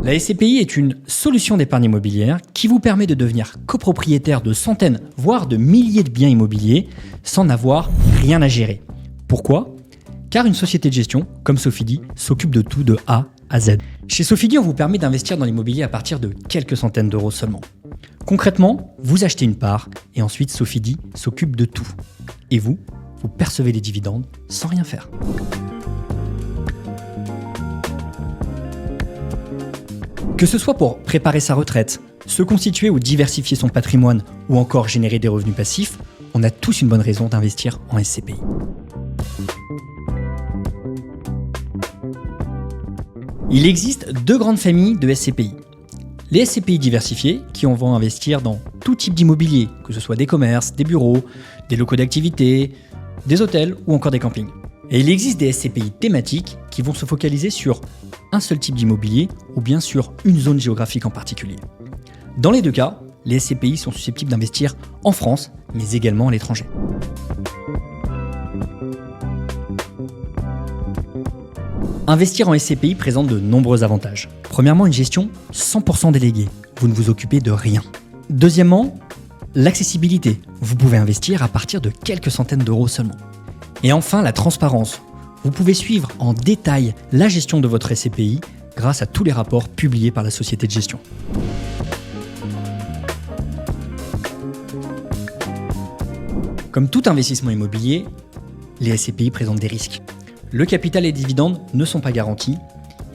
La SCPI est une solution d'épargne immobilière qui vous permet de devenir copropriétaire de centaines, voire de milliers de biens immobiliers sans n'avoir rien à gérer. Pourquoi ? Car une société de gestion, comme Sofidy, s'occupe de tout de A à Z. Chez Sofidy, on vous permet d'investir dans l'immobilier à partir de quelques centaines d'euros seulement. Concrètement, vous achetez une part et ensuite Sofidy s'occupe de tout. Et vous percevez les dividendes sans rien faire. Que ce soit pour préparer sa retraite, se constituer ou diversifier son patrimoine ou encore générer des revenus passifs, on a tous une bonne raison d'investir en SCPI. Il existe deux grandes familles de SCPI. Les SCPI diversifiés, qui vont investir dans tout type d'immobilier, que ce soit des commerces, des bureaux, des locaux d'activité, des hôtels ou encore des campings. Et il existe des SCPI thématiques qui vont se focaliser sur un seul type d'immobilier ou bien sur une zone géographique en particulier. Dans les deux cas, les SCPI sont susceptibles d'investir en France, mais également à l'étranger. Investir en SCPI présente de nombreux avantages. Premièrement, une gestion 100% déléguée. Vous ne vous occupez de rien. Deuxièmement, l'accessibilité. Vous pouvez investir à partir de quelques centaines d'euros seulement. Et enfin, la transparence. Vous pouvez suivre en détail la gestion de votre SCPI grâce à tous les rapports publiés par la société de gestion. Comme tout investissement immobilier, les SCPI présentent des risques. Le capital et les dividendes ne sont pas garantis.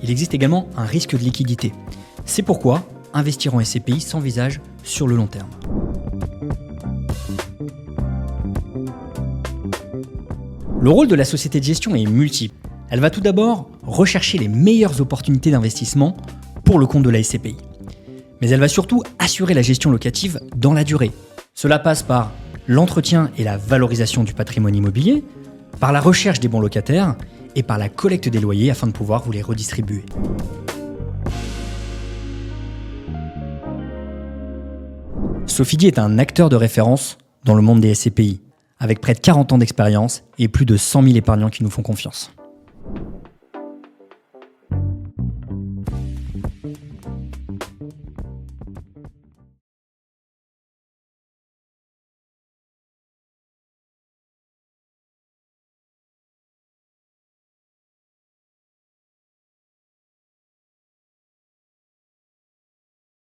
Il existe également un risque de liquidité. C'est pourquoi investir en SCPI s'envisage sur le long terme. Le rôle de la société de gestion est multiple. Elle va tout d'abord rechercher les meilleures opportunités d'investissement pour le compte de la SCPI. Mais elle va surtout assurer la gestion locative dans la durée. Cela passe par l'entretien et la valorisation du patrimoine immobilier, par la recherche des bons locataires et par la collecte des loyers afin de pouvoir vous les redistribuer. Sofidy est un acteur de référence dans le monde des SCPI, avec près de 40 ans d'expérience et plus de 100 000 épargnants qui nous font confiance.